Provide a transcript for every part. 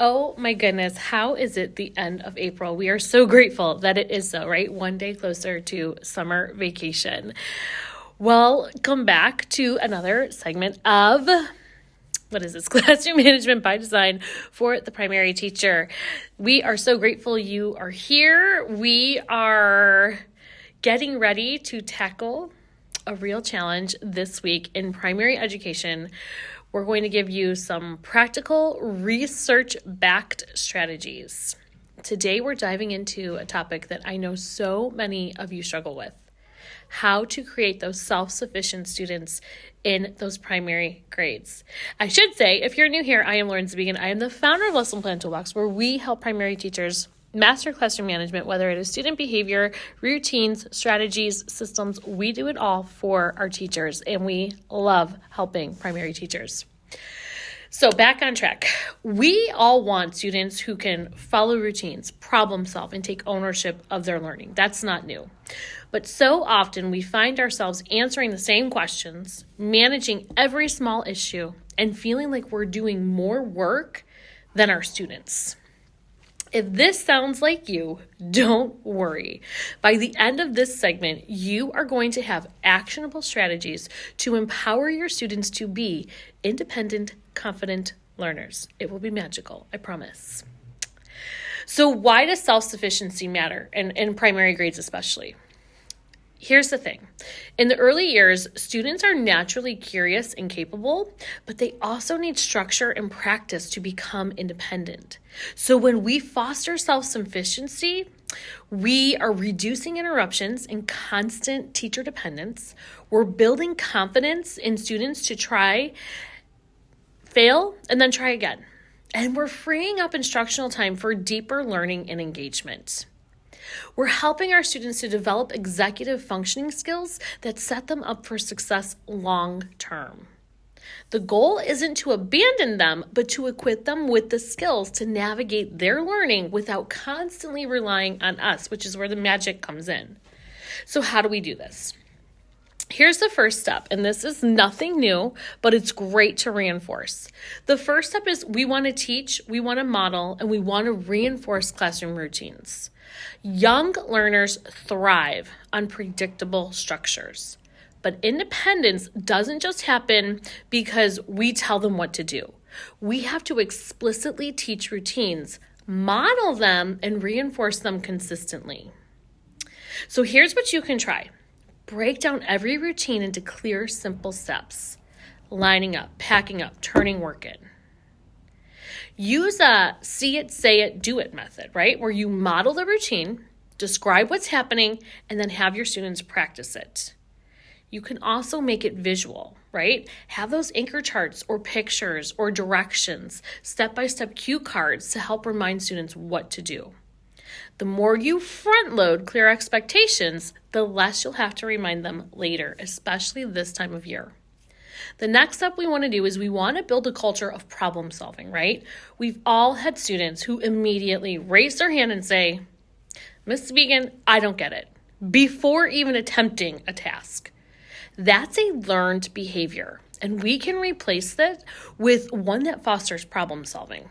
Oh my goodness, how is it the end of April? We are so grateful that it is so, right? One day closer to summer vacation. Welcome back to another segment of, Classroom Management by Design for the primary teacher. We are so grateful you are here. We are getting ready to tackle a real challenge this week in primary education. We're going to give you some practical, research-backed strategies. Today, we're diving into a topic that I know so many of you struggle with: how to create those self-sufficient students in those primary grades. I should say, if you're new here, I am Lauren Zabigan. I am the founder of Lesson Plan Toolbox, where we help primary teachers master classroom management, whether it is student behavior, routines, strategies, systems. We do it all for our teachers, and we love helping primary teachers. So back on track. We all want students who can follow routines, problem solve, and take ownership of their learning. That's not new. But so often we find ourselves answering the same questions, managing every small issue, and feeling like we're doing more work than our students. If this sounds like you, don't worry. By the end of this segment, you are going to have actionable strategies to empower your students to be independent, confident learners. It will be magical, I promise. So why does self-sufficiency matter, in primary grades especially? Here's the thing. In the early years, students are naturally curious and capable, but they also need structure and practice to become independent. So when we foster self-sufficiency, we are reducing interruptions and constant teacher dependence. We're building confidence in students to try, fail, and then try again. And we're freeing up instructional time for deeper learning and engagement. We're helping our students to develop executive functioning skills that set them up for success long term. The goal isn't to abandon them, but to equip them with the skills to navigate their learning without constantly relying on us, which is where the magic comes in. So how do we do this? Here's the first step, and this is nothing new, but it's great to reinforce. The first step is we want to teach, we want to model, and we want to reinforce classroom routines. Young learners thrive on predictable structures, but independence doesn't just happen because we tell them what to do. We have to explicitly teach routines, model them, and reinforce them consistently. So here's what you can try. Break down every routine into clear, simple steps: lining up, packing up, turning work in. Use a see it, say it, do it method, right? Where you model the routine, describe what's happening, and then have your students practice it. You can also make it visual, right? Have those anchor charts or pictures or directions, step-by-step cue cards to help remind students what to do. The more you front load clear expectations, the less you'll have to remind them later, especially this time of year. The next step we want to do is we want to build a culture of problem solving, right? We've all had students who immediately raise their hand and say, "Ms. Began, I don't get it," before even attempting a task. That's a learned behavior, and we can replace that with one that fosters problem solving.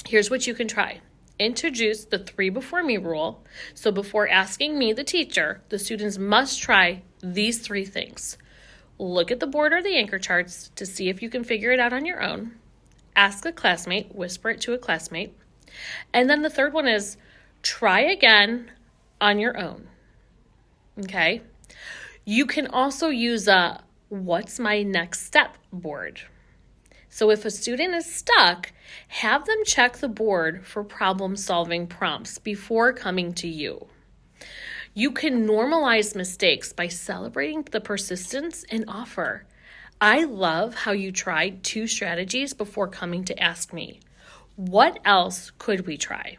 Here's what you can try. Introduce the 3 before me rule. So before asking me, the teacher, the students must try these 3 things. Look at the board or the anchor charts to see if you can figure it out on your own. Ask a classmate, whisper it to a classmate. And then the third one is try again on your own. Okay? You can also use a what's my next step board. So if a student is stuck, have them check the board for problem-solving prompts before coming to you. You can normalize mistakes by celebrating the persistence and offer. I love how you tried 2 strategies before coming to ask me. What else could we try?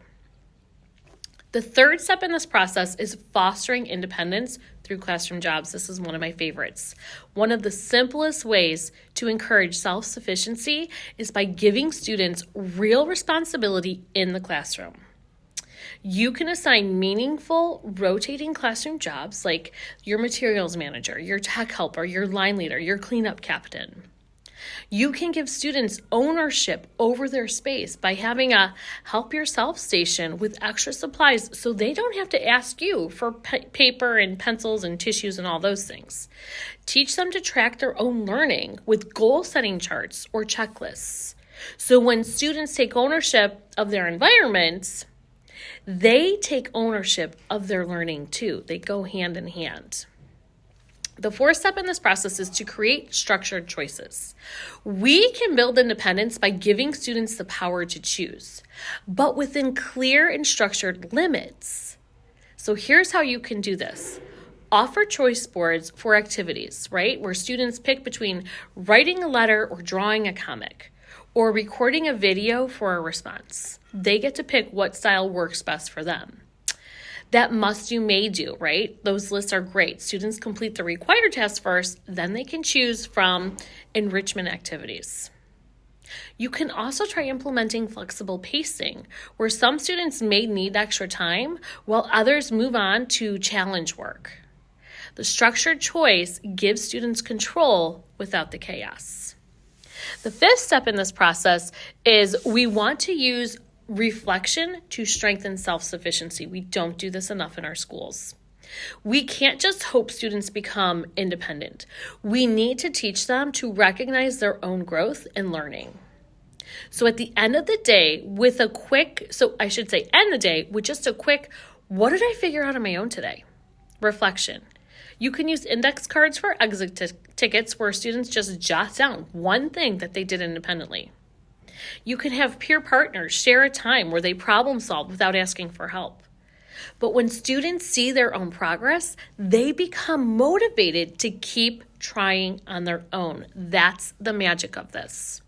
The third step in this process is fostering independence through classroom jobs. This is one of my favorites. One of the simplest ways to encourage self-sufficiency is by giving students real responsibility in the classroom. You can assign meaningful rotating classroom jobs like your materials manager, your tech helper, your line leader, your cleanup captain. You can give students ownership over their space by having a help yourself station with extra supplies so they don't have to ask you for paper and pencils and tissues and all those things. Teach them to track their own learning with goal setting charts or checklists. So when students take ownership of their environment, they take ownership of their learning too. They go hand in hand. The fourth step in this process is to create structured choices. We can build independence by giving students the power to choose, but within clear and structured limits. So here's how you can do this. Offer choice boards for activities, right? Where students pick between writing a letter or drawing a comic, or recording a video for a response. They get to pick what style works best for them. That must do, may do, right? Those lists are great. Students complete the required tasks first, then they can choose from enrichment activities. You can also try implementing flexible pacing, where some students may need extra time, while others move on to challenge work. The structured choice gives students control without the chaos. The fifth step in this process is we want to use reflection to strengthen self-sufficiency. We don't do this enough in our schools. We can't just hope students become independent. We need to teach them to recognize their own growth and learning. So at the end of the day, end the day with just a quick, what did I figure out on my own today? Reflection. You can use index cards for exit tickets where students just jot down one thing that they did independently. You can have peer partners share a time where they problem solve without asking for help. But when students see their own progress, they become motivated to keep trying on their own. That's the magic of this.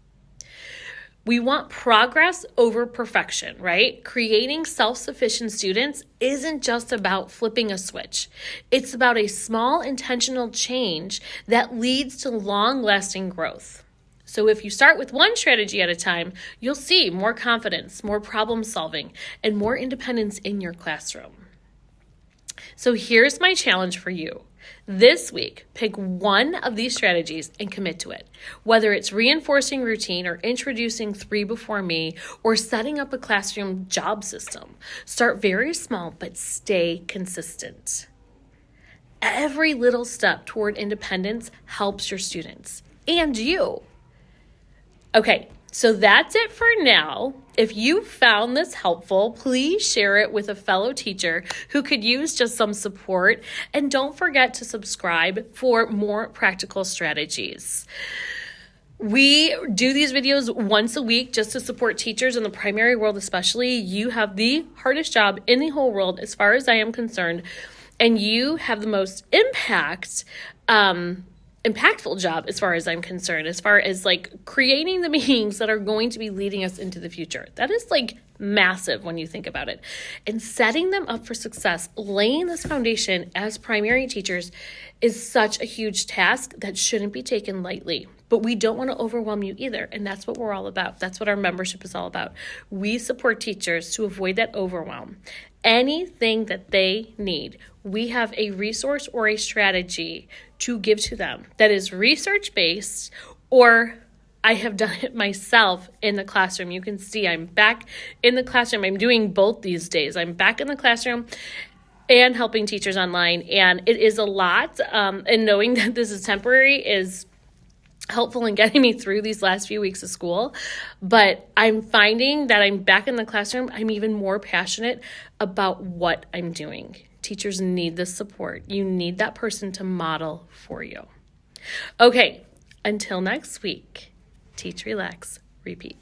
We want progress over perfection, right? Creating self-sufficient students isn't just about flipping a switch. It's about a small intentional change that leads to long-lasting growth. So if you start with one strategy at a time, you'll see more confidence, more problem solving, and more independence in your classroom. So here's my challenge for you. This week, pick one of these strategies and commit to it. Whether it's reinforcing routine or introducing 3 before me or setting up a classroom job system. Start very small, but stay consistent. Every little step toward independence helps your students and you. Okay, so that's it for now. If you found this helpful, please share it with a fellow teacher who could use just some support. And don't forget to subscribe for more practical strategies. We do these videos once a week just to support teachers in the primary world especially. You have the hardest job in the whole world as far as I am concerned, and you have the most impactful job as far as I'm concerned, as far as creating the meetings that are going to be leading us into the future. That is massive when you think about it. And setting them up for success, laying this foundation as primary teachers is such a huge task that shouldn't be taken lightly. But we don't want to overwhelm you either. And that's what we're all about. That's what our membership is all about. We support teachers to avoid that overwhelm. Anything that they need, we have a resource or a strategy to give to them that is research-based, or I have done it myself in the classroom. You can see I'm back in the classroom. I'm doing both these days. I'm back in the classroom and helping teachers online, and it is a lot. And knowing that this is temporary is helpful in getting me through these last few weeks of school. But I'm finding that I'm back in the classroom. I'm even more passionate about what I'm doing. Teachers need this support. You need that person to model for you. Okay, until next week, teach, relax, repeat.